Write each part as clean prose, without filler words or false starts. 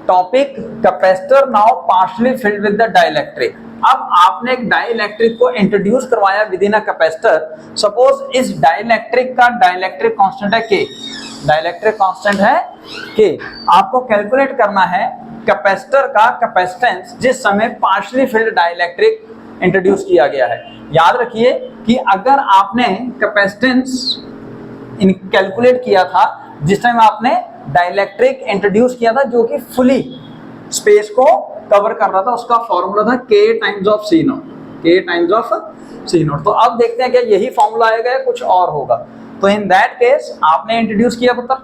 Topic capacitor now partially filled with the dielectric. अब आपने एक डाइलेक्ट्रिक को इंट्रोड्यूस करवाया with in a capacitor. Suppose इस डाइलेक्ट्रिक का डाइलेक्ट्रिक कांस्टेंट है के, डाइलेक्ट्रिक कांस्टेंट है के। आपको कैलकुलेट करना है कैपेसिटर का कैपेसिटेंस जिस समय पार्शियली फिल्ड डाइलेक्ट्रिक इंट्रोड्यूस किया गया है। याद रखिए कि अगर आपने कैपेसिटेंस कैलकुलेट किया था जिस टाइम आपने डाइलेक्ट्रिक इंट्रोड्यूस किया था जो कि फुली स्पेस को कवर कर रहा था, उसका फॉर्मूला था k times of C naught, k times of C naught. तो अब देखते हैं कि यही फॉर्मूला आएगा या कुछ और होगा। तो इन दैट केस आपने इंट्रोड्यूस किया पुत्र,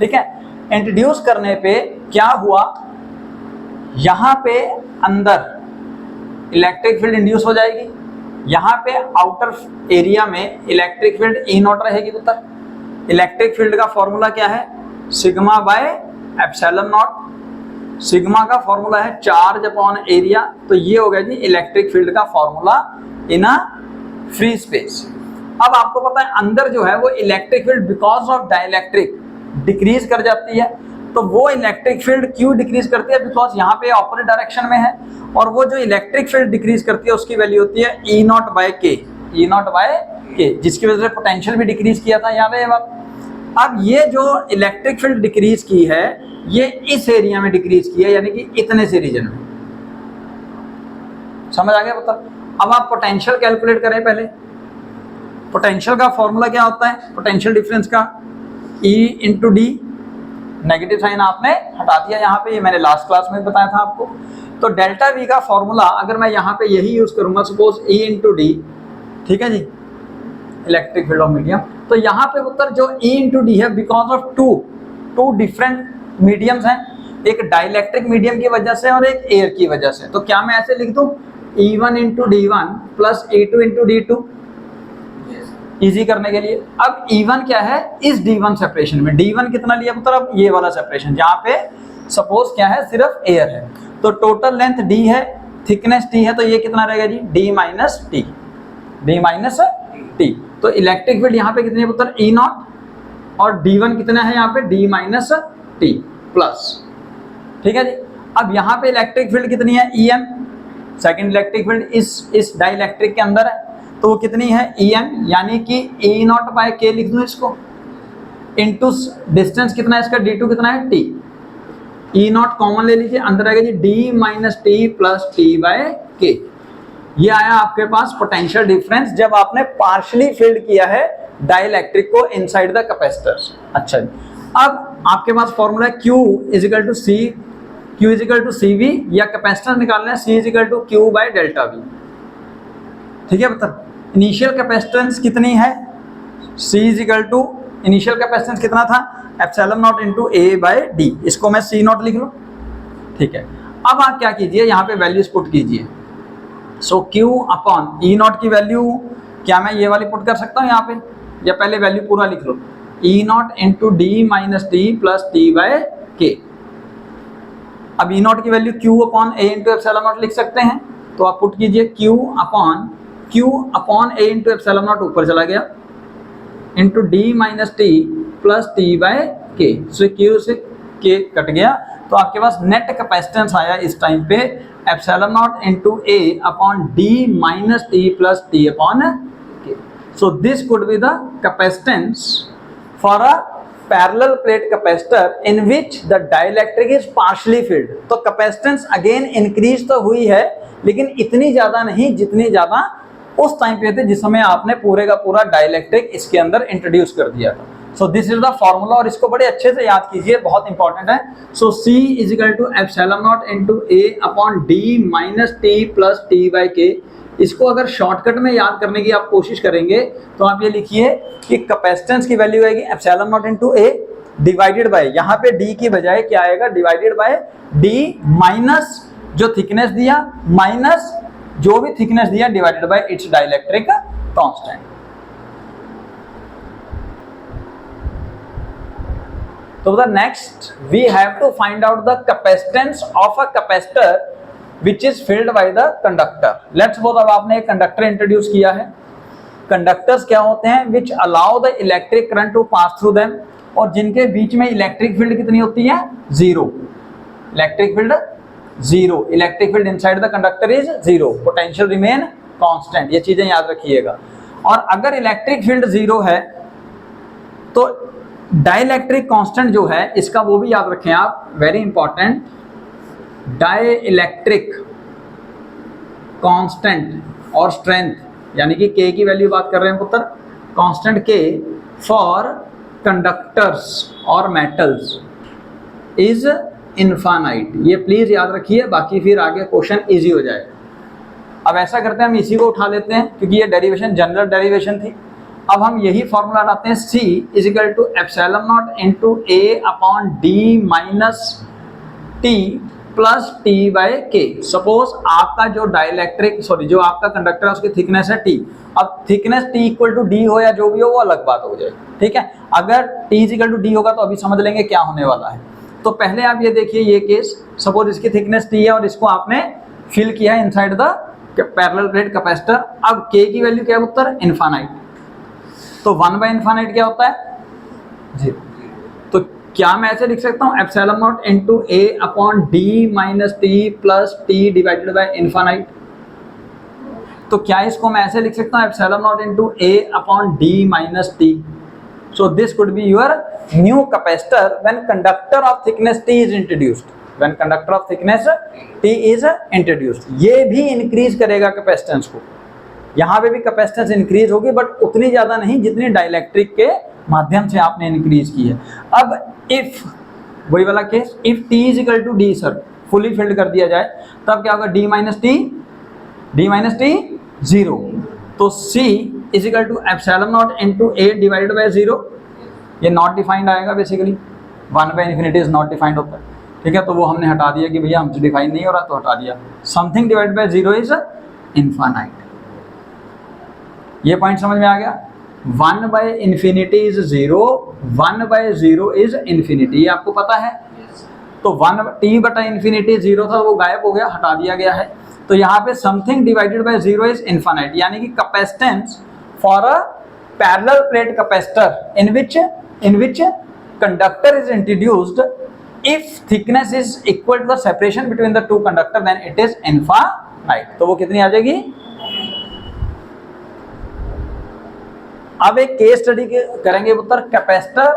ठीक है। इंट्रोड्यूस करने पे क्या हुआ, यहां पे अंदर इलेक्ट्रिक फील्ड इंड्यूस हो जाएगी, यहाँ पे आउटर एरिया में इलेक्ट्रिक फील्ड ई नॉट रहेगी पुत्र। इलेक्ट्रिक फील्ड का फॉर्मूला क्या है, sigma by epsilon naught. Sigma का फॉर्मूला है चार्ज अपॉन एरिया, तो ये हो गया जी इलेक्ट्रिक फील्ड का formula in a free space. अब आपको पता है अंदर जो है वो electric field because of dielectric decrease कर जाती है। तो वो इलेक्ट्रिक फील्ड क्यों डिक्रीज करती है, बिकॉज यहाँ पे ऑपोजिट डायरेक्शन में है, और वो जो इलेक्ट्रिक फील्ड डिक्रीज करती है उसकी वैल्यू होती है ई नॉट बाय के, ई नॉट बाय के, जिसकी वजह से पोटेंशियल भी डिक्रीज किया था, याद है ये बात। अब ये जो इलेक्ट्रिक फील्ड डिक्रीज की है ये इस एरिया में डिक्रीज की है, यानी कि इतने से रीजन में। समझ आ गया पता। अब आप पोटेंशियल कैलकुलेट करें पहले। पोटेंशियल का फॉर्मूला क्या होता है, पोटेंशियल डिफरेंस का E into D, negative sign आपने हटा दिया यहाँ पे, ये मैंने लास्ट क्लास में बताया था आपको। तो डेल्टा वी का फॉर्मूला अगर मैं यहाँ पे यही यूज करूंगा, सपोज E इंटू डी, ठीक है जी, इलेक्ट्रिक फील्ड ऑफ मीडियम। तो यहाँ पे उत्तर जो E इंटू डी है because of two different mediums हैं, एक डाइलेक्ट्रिक मीडियम की वजह से और एक एयर की वजह से। तो क्या मैं ऐसे लिख दूं E1 into D one plus E2 into D two, easy करने के लिए। अब E1 क्या है, इस D1 सेपरेशन में D1 कितना लिया पुत्र, अब ये वाला सेपरेशन जहाँ पे सपोज क्या है सिर्फ एयर है। तो टोटल लेंथ D है, थिकनेस T है, तो ये कितना रहेगा जी D minus T, D minus T. तो इलेक्ट्रिक फील्ड यहाँ पे कितनी है पुत्र E नॉट, और D1 कितना है यहाँ पे D माइनस टी प्लस, ठीक है जी। अब यहाँ पे इलेक्ट्रिक फील्ड कितनी है EM, सेकेंड इलेक्ट्रिक फील्ड इस डाइलेक्ट्रिक के अंदर है, तो वो कितनी है EM, यानी कि E नॉट बाय के लिख दूं इसको, इनटू डिस्टेंस कितना है इसका D2 कितना है T। E नॉट कॉमन ले लीजिए, अंदर आएगा जी D minus T plus T by K. ये आया आपके पास पोटेंशियल डिफरेंस जब आपने पार्शियली फील्ड किया है डाइलेक्ट्रिक को इनसाइड द कैपेसिटर्स। अच्छा जी, अब आपके पास फॉर्मूला है Q is equal to C, Q is equal to CV, या कैपेसिटेंस निकालना है C is equal to Q by delta V, ठीक है। मतलब इनिशियल कैपेसिटेंस कितनी है, C is equal to initial capacitance कितना था epsilon naught into A by D, इसको मैं C नॉट लिख लूं, ठीक है। अब आप क्या कीजिए, यहाँ पे वैल्यूज पुट कीजिए। सो Q अपॉन E नॉट की वैल्यू क्या मैं ये वाली पुट कर सकता हूँ यहाँ पे, या पहले वैल्यू पूरा लिख लो, E naught into D minus T plus T by K. अब E नॉट की value Q upon A into epsilon naught लिख सकते हैं, तो आप पुट कीजिए Q upon A into epsilon naught ऊपर चला गया, into D minus T plus T by K. So Q से K कट गया, तो आपके पास नेट कैपेसिटेंस आया इस टाइम पे epsilon naught into A upon D minus T plus T upon K. So this could be the capacitance for a parallel plate capacitor in which the dielectric is partially filled. तो capacitance again increase तो हुई है, लेकिन इतनी ज्यादा नहीं जितनी ज्यादा उस टाइम पे थे जिस समय आपने पूरे का पूरा डाइलेक्ट्रिक इसके अंदर इंट्रोड्यूस कर दिया था। So this is the formula, और इसको बड़े अच्छे से याद कीजिए, बहुत इंपॉर्टेंट है। So C is equal to epsilon naught into A upon D minus T plus T by K. इसको अगर शॉर्टकट में याद करने की आप कोशिश करेंगे तो आप ये लिखिए कि कैपेसिटेंस की वैल्यू आएगी epsilon naught into A divided by, यहाँ पे D की बजाय क्या आएगा डिवाइडेड बाय D माइनस जो थिकनेस दिया माइनस जो भी थिकनेस दिया divided by its dielectric constant. तो the next we have to find out the capacitance of a capacitor which is filled by the conductor. Let's suppose अब आपने एक conductor introduce किया है। कंडक्टर्स क्या होते हैं, which allow the electric current to pass through them, और जिनके बीच में इलेक्ट्रिक फील्ड कितनी होती है zero. Electric field zero, electric field inside the conductor is zero, potential remain constant, ये चीजें याद रखिएगा। और अगर इलेक्ट्रिक फील्ड जीरो है तो डाइइलेक्ट्रिक कांस्टेंट जो है इसका वो भी याद रखें आप, वेरी इंपॉर्टेंट, डाइइलेक्ट्रिक कांस्टेंट और स्ट्रेंथ, यानी कि के की वैल्यू बात कर रहे हैं पुत्र, कांस्टेंट के फॉर कंडक्टर्स और मेटल्स इज इनफाइनाइट। ये प्लीज याद रखिए, बाकी फिर आगे क्वेश्चन इजी हो जाएगा। अब ऐसा करते हैं, हम इसी को उठा लेते हैं क्योंकि ये डेरिवेशन जनरल डेरिवेशन थी। अब हम यही फॉर्मूला लाते हैं, C is equal to epsilon naught into A upon D minus T plus T by K। Suppose आपका जो डाइइलेक्ट्रिक जो आपका कंडक्टर है उसकी थिकनेस है T। अब thickness T equal to D हो या जो भी हो वो अलग बात हो जाएगी, ठीक है। अगर T is equal to D होगा तो अभी समझ लेंगे क्या होने वाला है। तो पहले आप ये देखिए, ये केस सपोज इसकी थिकनेस T है और इसको आपने फिल किया है inside the parallel plate capacitor. अब K की वैल्यू क्या है उत्तर, इनफाइनाइट। तो 1 बाय इनफाइनाइट क्या होता है, 0। तो क्या मैं ऐसे लिख सकता हूँ, epsilon naught into A upon D minus T plus T divided by infinite. तो क्या इसको मैं ऐसे लिख सकता हूँ, epsilon naught into A upon D minus T। So this could be your new capacitor when conductor of thickness T is introduced. When conductor of thickness T is introduced, ये भी इंक्रीज करेगा कैपेसिटेंस को। यहाँ पे भी capacitance increase होगी but उतनी ज्यादा नहीं जितनी डाइइलेक्ट्रिक के माध्यम से आपने इंक्रीज की है। अब इफ वही वाला case, if T is equal to D sir fully filled कर दिया जाए तब क्या होगा, D माइनस टी 0। तो C is equal to epsilon naught into A divided by 0। ये नॉट डिफाइंड आएगा basically, 1 by infinity is not defined होता है, ठीक है। तो वो हमने हटा दिया कि भैया हमसे डिफाइन नहीं हो रहा तो हटा दिया। Something divided by 0 is infinite. ये पॉइंट समझ में आ गया। 1 by infinity is 0, 1 by 0 is infinity, आपको पता है। तो 1 T बटा इन्फिनिटी 0 था वो गायब हो गया, हटा दिया गया है। तो यहाँ पे something divided by 0 is infinite, यानी कि capacitance for a parallel plate capacitor in which conductor is introduced if thickness is equal to the separation between the two conductor then it is infinite. तो वो कितनी आ जाएगी। अब एक case study करेंगे उत्तर, capacitor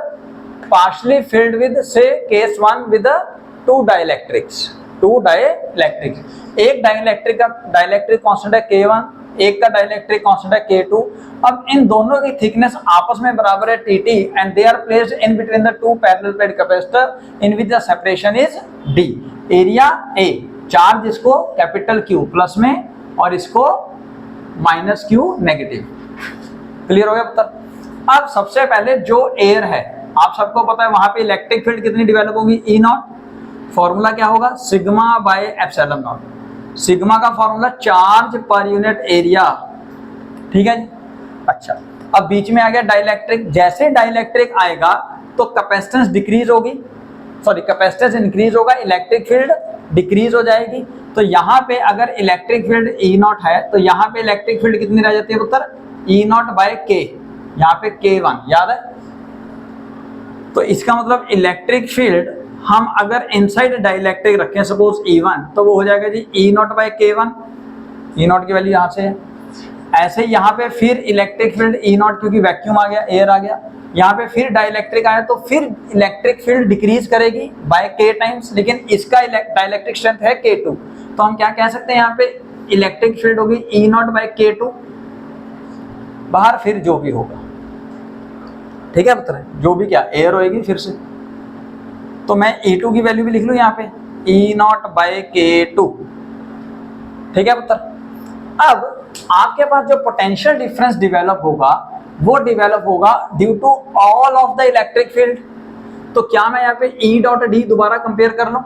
partially filled with से case 1 with 2 डाइइलेक्ट्रिक्स। एक dielectric का डाइइलेक्ट्रिक कांस्टेंट है K1, एक का डाइइलेक्ट्रिक कांस्टेंट है K2। अब इन दोनों की थिकनेस आपस में बराबर है TT and they are placed in between the 2 parallel plate capacitor in which the separation is D। Area A, charge इसको कैपिटल Q प्लस में और इसको माइनस Q नेगेटिव। क्लियर हो गया पुत्र। अब सबसे पहले जो एयर है, आप सबको पता है वहां पे इलेक्ट्रिक फील्ड कितनी डेवलप होगी, E नॉट। फॉर्मूला क्या होगा, sigma by epsilon naught. Sigma का formula charge per unit area, ठीक है। अच्छा, अब बीच में आ गया डाइइलेक्ट्रिक। जैसे डाइइलेक्ट्रिक आएगा तो कैपेसिटेंस डिक्रीज होगी, कैपेसिटेंस इंक्रीज होगा, इलेक्ट्रिक फील्ड डिक्रीज हो जाएगी। तो यहाँ पे अगर इलेक्ट्रिक फील्ड E नॉट है तो यहाँ पे इलेक्ट्रिक फील्ड कितनी रह जाती है पुत्र, E नॉट बाय K, यहाँ पे K1 याद है। तो इसका मतलब इलेक्ट्रिक फील्ड हम अगर इनसाइड डाइइलेक्ट्रिक रखें सपोज E1 तो वो हो जाएगा जी E naught by K1। E naught की वैल्यू यहाँ से है। ऐसे यहाँ पे फिर इलेक्ट्रिक फील्ड E नॉट, क्योंकि वैक्यूम आ गया, एयर आ गया, यहाँ पे फिर डाइइलेक्ट्रिक आया तो फिर इलेक्ट्रिक फील्ड डिक्रीज करेगी बाय K टाइम्स, लेकिन इसका डाइइलेक्ट्रिक स्ट्रेंथ है K2। तो हम क्या कह सकते हैं, यहाँ पे इलेक्ट्रिक फील्ड होगी E नॉट बाय K2 बाहर, फिर जो भी होगा, ठीक है पुत्र, जो भी क्या एयर होएगी फिर से। तो मैं E2 की वैल्यू भी लिख लूं यहाँ पे, E नॉट बाय K2, ठीक है पुत्र। अब आपके पास जो पोटेंशियल डिफरेंस डेवलप होगा वो डेवलप होगा due to all of the electric field. तो क्या मैं यहाँ पे E डॉट D दोबारा कंपेयर कर लूं,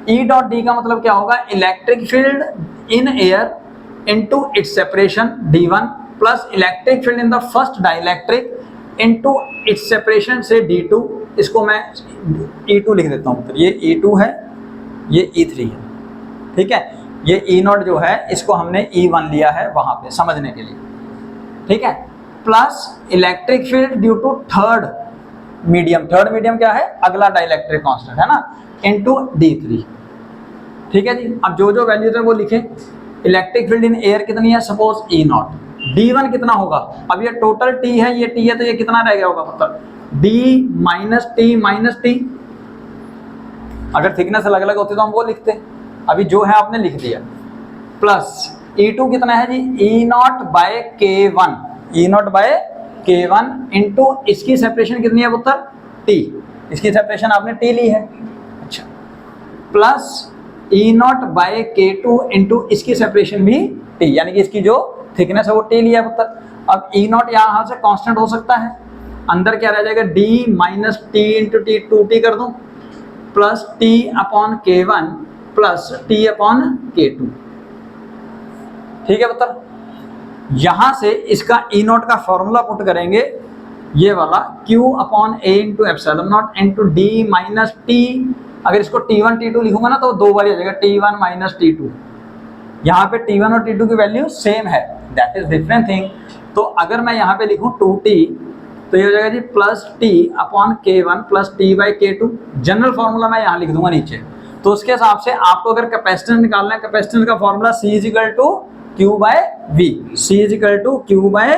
E डॉट D का मतलब क्या होगा, electric field in air into its separation D1 plus electric field in the first dielectric into its separation से D2। इसको मैं E2 लिख देता हूँ, ये E2 है, ये E3 है, ठीक है। ये E नॉट जो है इसको हमने E1 लिया है वहां पे समझने के लिए, ठीक है। Plus electric field due to third medium, third medium क्या है, अगला डाइलेक्ट्रिक कांस्टेंट है ना, इनटू D3। ठीक है जी, अब जो जो वैल्यूज है वो लिखें। इलेक्ट्रिक फील्ड इन एयर कितनी है, सपोज E0, D1 कितना होगा, अब ये टोटल T है, ये T है, तो ये कितना रह गया होगा, मतलब D माइनस T, अगर थिकनेस अलग अलग होती तो हम वो लिखते, अभी जो है आपने लिख दिया, प्लस E2 कितना है जी, E0 by K1, E0 by K1 into इसकी सेपरेशन कितनी है पुत्र, T, इसकी सेपरेशन आपने T ली है, अच्छा, plus E0 by K2 into इसकी सेपरेशन भी T, यानी कि इसकी जो थिकनेस है वो T लिया है पुत्र। अब E0 यहाँ से कांस्टेंट हो सकता है, अंदर क्या रह जाएगा, D minus T into T, 2T कर दूं, plus T upon K1 plus T upon K2। ठीक है पुत्र, यहां से इसका E0 का फॉर्मूला पुट करेंगे, ये वाला Q upon A into epsilon naught into D minus T, अगर इसको T1 T2 लिखूंगा ना तो दो बार आ जाएगा, T1 माइनस T2, यहाँ पे T1 और T2 की वैल्यू सेम है, दैट इज डिफरेंट थिंग। तो अगर मैं यहाँ पे लिखूं 2T तो ये हो जाएगा जी plus T upon K1 plus T by K2, general formula मैं यहाँ लिख दूंगा नीचे। तो उसके हिसाब से आपको अगर कैपेसिटेंस निकालना है, कैपेसिटेंस का formula C is equal to Q by V, C is equal to Q by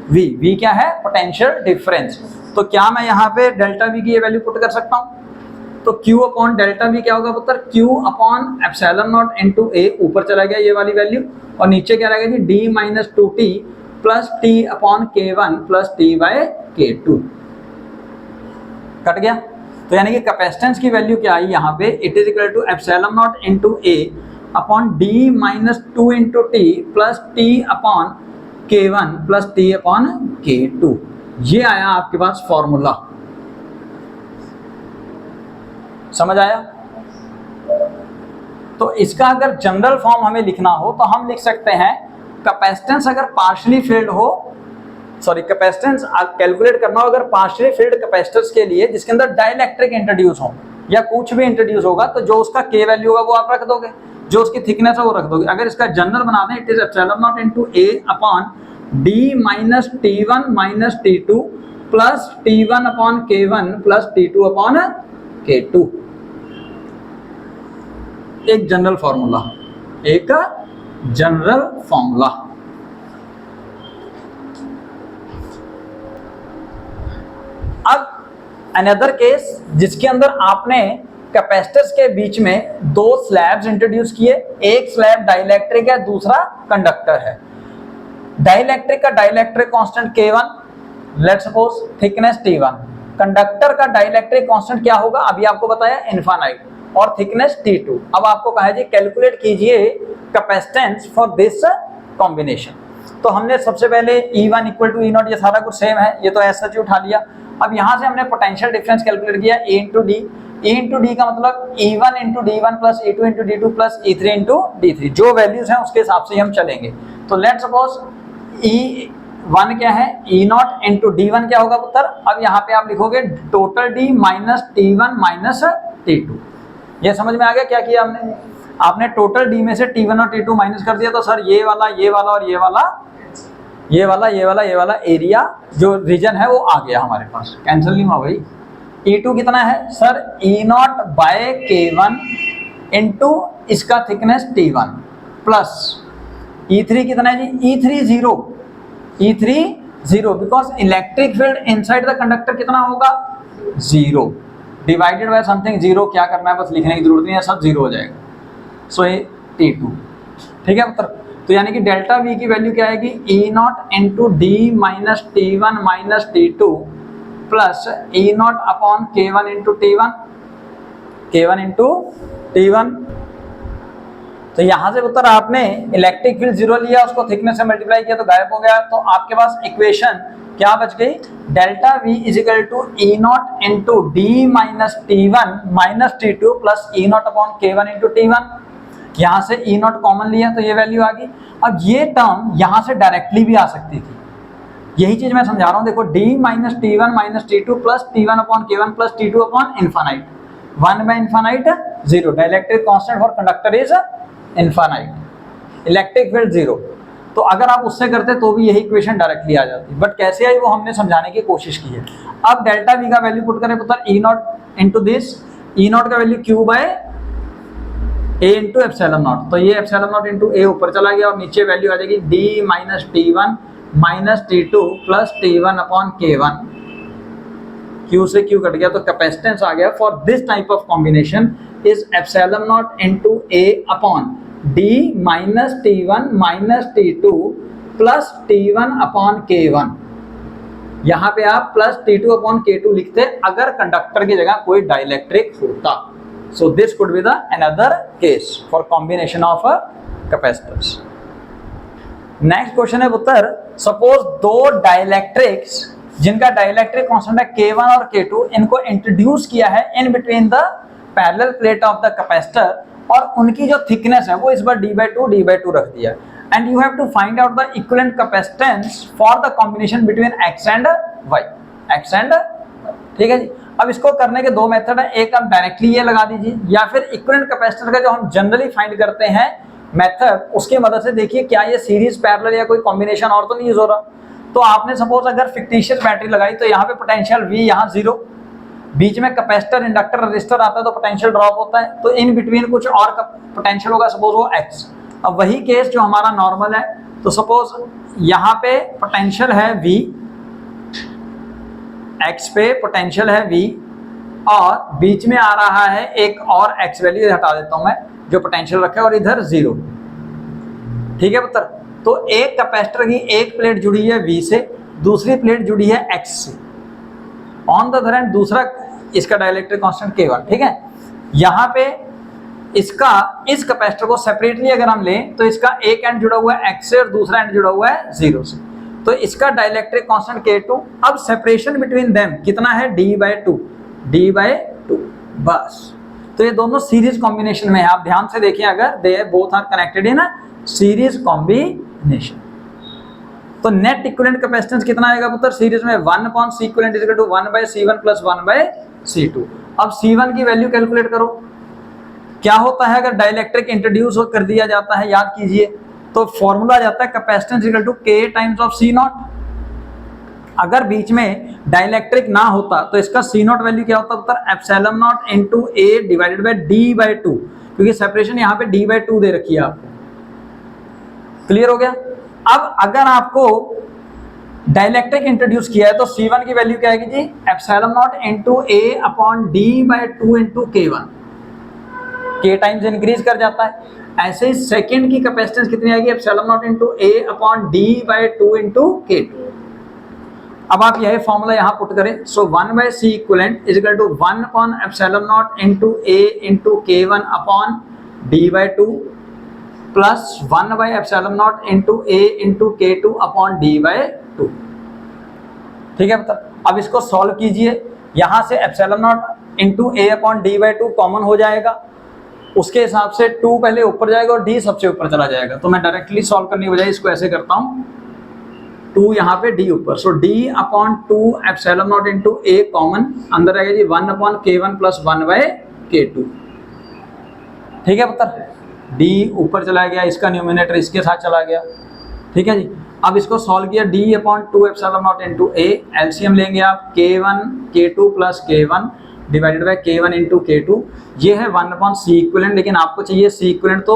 V, V क्या है, पोटेंशियल डिफरेंस। तो क्या मैं यहाँ पे डेल्टा V की ये वैल्यू पुट कर सकता हूँ, तो Q अपॉन डेल्टा V क्या होगा पुत्र, Q upon epsilon naught into A, ऊपर चला गया ये वाली वैल्यू, और नीचे क्या रहेगा जी, D minus 2T plus T upon K1 plus T by K2, cut गया। तो यानी कि कैपेसिटेंस की वैल्यू क्या आई यहाँ पे, it is equal to epsilon naught into A upon D minus 2 into T plus T upon K1 plus T upon K2, ये आया आपके पास फॉर्मूला, समझ आया। तो इसका अगर जनरल फॉर्म हमें लिखना हो तो हम लिख सकते हैं, कैपेसिटेंस अगर पार्शियली फिल्ड हो, सॉरी कैपेसिटेंस कैलकुलेट करना हो अगर पार्शियली फिल्ड कैपेसिटर्स के लिए जिसके अंदर डाइलेक्ट्रिक इंट्रोड्यूस हो या कुछ भी इंट्रोड्यूस होगा, तो जो उसका K वैल्यू होगा वो आप रख दोगे, जो उसकी थिकनेस है वो रख दोगे। अगर इसका जनरल बना दें, it is epsilon naught into A upon D minus T1 minus T2 plus T1 upon K1 plus T2 upon K2, एक जनरल फॉर्मूला, एक जनरल फॉर्मूला। अब अनदर केस जिसके अंदर आपने कैपेसिटर्स के बीच में दो स्लैब्स इंट्रोड्यूस किए, एक स्लैब डाइलेक्ट्रिक है, दूसरा कंडक्टर है। डाइलेक्ट्रिक का dielectric constant K1, let's suppose thickness T1, conductor का डाइलेक्ट्रिक कांस्टेंट क्या होगा, अभी आपको बताया इनफाइनाइट, और थिकनेस T2। अब आपको कहा है जी कैलकुलेट कीजिए कैपेसिटेंस फॉर दिस कॉम्बिनेशन। तो हमने सबसे पहले E1 इक्वल टू E0, ये सारा कुछ सेम है, ये तो ऐसा ही उठा लिया। अब यहाँ से हमने पोटेंशियल डिफरेंस कैलकुलेट किया, A into D, E into D का मतलब E1 into D1 plus E2 into D2 plus E3 into D3, जो वैल्यूज हैं उसके हिसाब से हम चलेंगे। तो लेट सपोज E1 क्या है, E0 इंटू D1 क्या होगा पुत्र, अब यहाँ पे आप लिखोगे total D minus T1 minus T2। ये समझ में आ गया क्या किया हमने, आपने टोटल D में से T1 और T2 माइनस कर दिया, तो सर ये वाला और ये वाला एरिया जो रीजन है वो आ गया हमारे पास, कैंसिल नहीं हुआ भाई। E2 कितना है sir, E0 by K1 into इसका थिकनेस T1 प्लस E3 कितना है जी, E3 zero, because electric field inside the conductor कितना होगा, 0 डिवाइडेड बाय समथिंग 0, क्या करना है बस लिखने की जरूरत नहीं है, सब 0 हो जाएगा। सो ये T2, ठीक है पुत्र। तो यानी कि डेल्टा V की वैल्यू क्या आएगी, E0 into D minus T1 minus T2 plus E0 upon K1 into K1 into T1। तो यहां से उत्तर आपने इलेक्ट्रिक फील्ड 0 लिया, उसको थिकनेस से मल्टीप्लाई किया तो गायब हो गया। तो आपके पास इक्वेशन क्या बच गई, delta V is equal to E0 into D minus T1 minus T2 plus E0 upon K1 into T1। यहाँ से E0 कॉमन लिया तो ये वैल्यू आ गई। अब ये टर्म यहाँ से डायरेक्टली भी आ सकती थी, यही चीज मैं समझा रहा हूँ। देखो D minus T1 minus T2 plus T1 upon K1 plus T2 upon infinite, 1 by infinite 0, dielectric constant for conductor is infinite, electric field 0। तो अगर आप उससे करते तो भी यही इक्वेशन डायरेक्टली आ जाती, बट कैसे आई वो हमने समझाने की कोशिश की है। अब डेल्टा वी का वैल्यू पुट करें पुत्र, E naught into this, E naught का value Q by A into epsilon naught, तो ये एप्सिलॉन नॉट इंटू ए ऊपर चला गया और नीचे वैल्यू आ जाएगी D minus T one minus T two plus T one upon के वन, क्यू से क्यू कट गया तो कैपेसिटेंस आ गया for this type of combination is epsilon naught into A upon D minus T one minus T two plus T one upon के one. यहाँ पे आप plus T two upon के to लिखते अगर कंडक्टर की जगह कोई डाइलेक्ट्रिक होता। So this could be the another case for combination of capacitors. Next question है पुत्र, suppose दो डाइलेक्ट्रिक्स जिनका डाइलेक्ट्रिक कांस्टेंट है K1 और K2, इनको इंट्रोड्यूस किया है इन between the parallel plate of the capacitor और उनकी जो थिकनेस है वो इस बार d/2 रख दिया and you have to find out the equivalent capacitance for the combination between x and y, x and, ठीक है जी। अब इसको करने के दो मेथड है, एक आप डायरेक्टली ये लगा दीजिए या फिर इक्विवेलेंट कैपेसिटर का जो हम जनरली फाइंड करते हैं मेथड, उसकी मदद से देखिए क्या ये सीरीज पैरेलल या कोई कॉम्बिनेशन और तो नहीं यूज हो रहा। तो आपने सपोज अगर फिक्टिशियस बैटरी लगाई तो यहाँ पे पोटेंशियल V यहाँ 0, बीच में कैपेसिटर इंडक्टर रजिस्टर आता है तो पोटेंशियल ड्रॉप होता है, तो इन बिटवीन कुछ और पोटेंशियल होगा, सपोज वो x। अब वही केस जो हमारा नॉर्मल है, तो सपोज यहाँ पे पोटेंशियल है V, x पे पोटेंशियल है V और बीच में आ रहा है एक और x वैल्यू, हटा देता हूं मैं, जो पोटेंशियल रखा है और इधर 0, ठीक है पुत्र। तो एक कैपेसिटर की एक प्लेट जुड़ी है V से, दूसरी प्लेट जुड़ी है x से, ऑन द अदर हैंड दूसरा इसका डाइलेक्ट्रिक कांस्टेंट K1, ठीक है। यहाँ पे इसका इस कैपेसिटर को सेपरेटली अगर हम लें तो इसका एक एंड जुड़ा हुआ है x से और दूसरा एंड जुड़ा हुआ है 0 से, तो इसका डाइलेक्ट्रिक कांस्टेंट K2। अब सेपरेशन बिटवीन देम कितना है d/2 बस। तो ये दोनों सीरीज कॉम्बिनेशन में है, आप ध्यान से देखिए, अगर they both are connected in series combination. तो नेट इक्विवेलेंट कैपेसिटेंस कितना आएगा पुत्र सीरीज में, 1/C equivalent is equal to 1/C1 plus 1/C2। अब C1 की वैल्यू कैलकुलेट करो, क्या होता है अगर डाइलेक्ट्रिक इंट्रोड्यूस कर दिया जाता है, याद कीजिए, तो फॉर्मूला जाता है capacitance equal to K times of C naught. अगर बीच में डाइलेक्ट्रिक ना होता तो इसका C नॉट वैल्यू क्या होता है, epsilon naught into A divided bye D/2, क्योंकि सेपरेशन यहाँ पे D/2 दे रखी है आपको। क्लियर हो गया। अब अगर आपको डाइलेक्ट्रिक इंट्रोड्यूस किया है तो C1 की वैल्यू क्या आएगी जी, epsilon naught into A upon D/2 into K1, K times increase कर जाता है। ऐसे ही सेकंड की कैपेसिटेंस कितनी आएगी, epsilon naught into A upon D/2 into K2। अब आप यही फॉर्मूला यहाँ पुट करें, so 1/C equivalent is equal to 1 upon epsilon naught into A into K1 upon D/2 plus 1/एप्सिलॉन naught into A into K2 upon D/2, ठीक है। अब इसको सॉल्व कीजिए, यहाँ से epsilon naught into A upon D/2 common हो जाएगा, उसके हिसाब से 2 पहले ऊपर जाएगा और D सबसे ऊपर चला जाएगा। तो मैं डायरेक्टली सॉल्व करने की बजाय इसको ऐसे करता हूँ, 2 यहाँ पे D ऊपर, सो D upon 2 epsilon naught into A common, अंदर आएगा जी 1 अपॉन K1 प्लस 1/K2, ठीक है पुत्र। D ऊपर चला गया, इसका न्यूमिनेटर इसके साथ चला गया, ठीक है जी। अब इसको सॉल्व किया, D upon 2 epsilon naught into A, LCM लेंगे आप K1 K2 plus K1 divided by K1 into K2, ये है 1/C इक्विवेलेंट, लेकिन आपको चाहिए C इक्विवेलेंट तो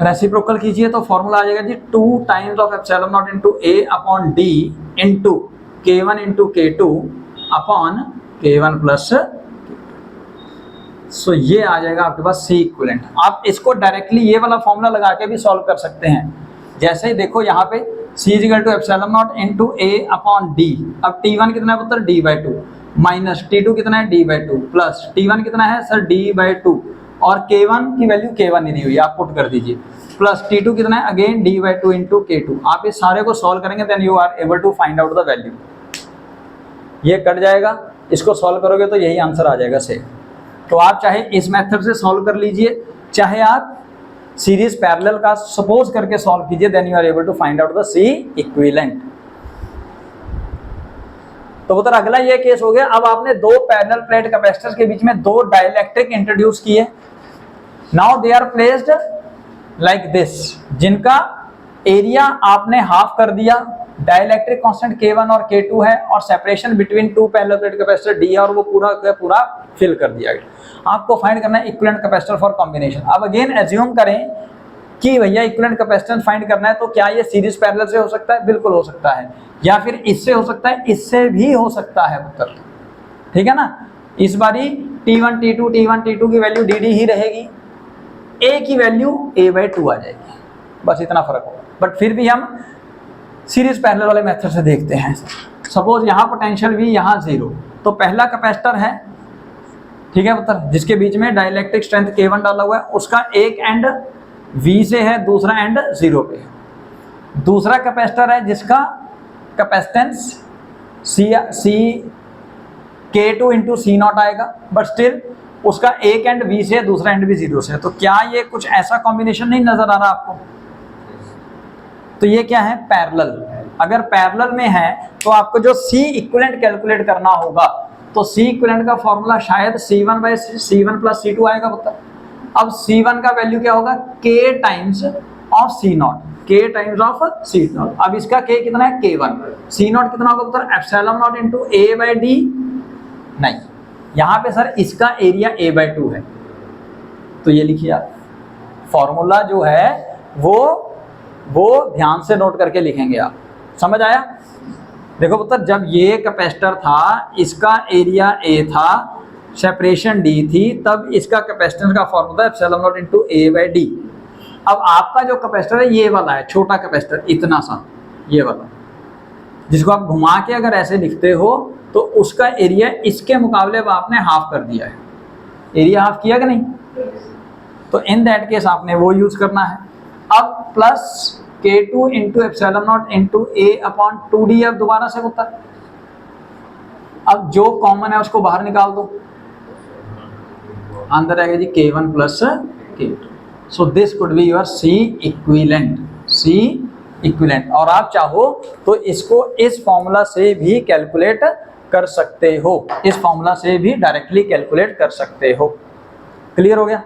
रेसिप्रोकल कीजिए, तो फॉर्मूला आ जाएगा जी 2 times of epsilon naught into A upon D into K1 into K2 upon K1 plus, so ये आ जाएगा आपके पास C इक्विवेलेंट। आप इसको डायरेक्टली ये वाला फॉर्मूला लगा के भी सॉल्व कर सकते हैं। जैसे ही देखो यहाँ पे C is equal to epsilon naught into A upon D, अब T1 कितना है पुत्र, D/2 माइनस T2 कितना है, D/2 प्लस T1 कितना है सर, D/2 और K1 की वैल्यू K1 नहीं दी हुई, आप पुट कर दीजिए, प्लस T2 कितना है, अगेन D/2 इंटू K2। आप इस सारे को सॉल्व करेंगे then you are able to find out the value. ये कट जाएगा, इसको सॉल्व करोगे तो यही आंसर आ जाएगा सेम। तो आप चाहे इस मेथड से सॉल्व कर लीजिए, चाहे आप सीरीज पैरेलल का सपोज करके सॉल्व कीजिए, then you are able to find out the C equivalent. तो उधर अगला ये केस हो गया, अब आपने दो पैरेलल प्लेट कैपेसिटर्स के बीच में दो डाइलेक्ट्रिक इंट्रोड्यूस किए। Now they are placed like this, जिनका एरिया आपने हाफ कर दिया, डाइलेक्ट्रिक कांस्टेंट K1 और K2 है और separation between two parallel plate capacitor D और वो पूरा का पूरा फिल कर दिया गया। आपको फाइंड करना है इक्विवेलेंट कैपेसिटर फॉर कॉम्बिनेशन। अब अगेन एज्यूम करें कि भैया इक्विवेलेंट कैपेसिटेंस फाइंड करना है, तो क्या ये सीरीज पैरेलल से हो सकता है? बिल्कुल हो सकता है, या फिर इससे हो सकता है, इससे भी हो सकता है उत्तर, ठीक है ना। इस बारी T1 T2 की वैल्यू DD ही रहेगी, A की वैल्यू A/2 आ जाएगी, बस इतना फर्क होगा। बट फिर भी हम सीरीज पैरेलल वाले मेथड से देखते हैं। सपोज यहाँ पोटेंशियल V, यहाँ 0, तो पहला कैपेसिटर है, ठीक है पुत्र, जिसके बीच में डाइलेक्ट्रिक स्ट्रेंथ K1 डाला हुआ है, उसका एक एंड V से है, दूसरा एंड 0 पे है। दूसरा कैपेसिटर है जिसका कैपेसिटेंस K2 इंटू C0 आएगा, बट स्टिल उसका एक एंड V से है, दूसरा एंड भी 0 से है। तो क्या ये कुछ ऐसा कॉम्बिनेशन नहीं नजर आ रहा आपको? तो ये क्या है? पैरेलल। अगर पैरेलल में है तो आपको जो C इक्विवेलेंट कैलकुलेट करना होगा, तो C इक्विवेलेंट का फॉर्मूला शायद C1 प्लस C2 आएगा पुत्र। अब C1 का वैल्यू क्या होगा? K times of C0, K times of C0। अब इसका K कितना है? K1। C0 कितना होगा पुत्र? Epsilon naught into A/D। नहीं, यहाँ पे सर इसका एरिया A/2 है, तो ये लिखिए आप। फॉर्मूला जो है वो ध्यान से नोट करके लिखेंगे आप, समझ आया? देखो पुत्र, जब ये कैपेसिटर था, इसका एरिया A था, सेपरेशन D थी, तब इसका कैपेसिटेंस का formula epsilon naught into A/D। अब आपका जो कैपेसिटर है ये वाला है, छोटा कैपेसिटर, इतना सा, ये वाला, जिसको आप घुमा के अगर ऐसे लिखते हो तो उसका एरिया इसके मुकाबले अब आपने हाफ कर दिया है। एरिया हाफ किया कि नहीं? तो इन दैट केस आपने वो यूज करना है। अब plus K2 into epsilon naught into A/2D। अब दोबारा से होता है, अब जो कॉमन है उसको बाहर निकाल दो, अंदर आएगा जी K1 plus K2। So this could be your C equivalent. और आप चाहो तो इसको इस फॉर्मूला से भी कैलकुलेट कर सकते हो, इस फॉर्मूला से भी डायरेक्टली कैलकुलेट कर सकते हो। क्लियर हो गया?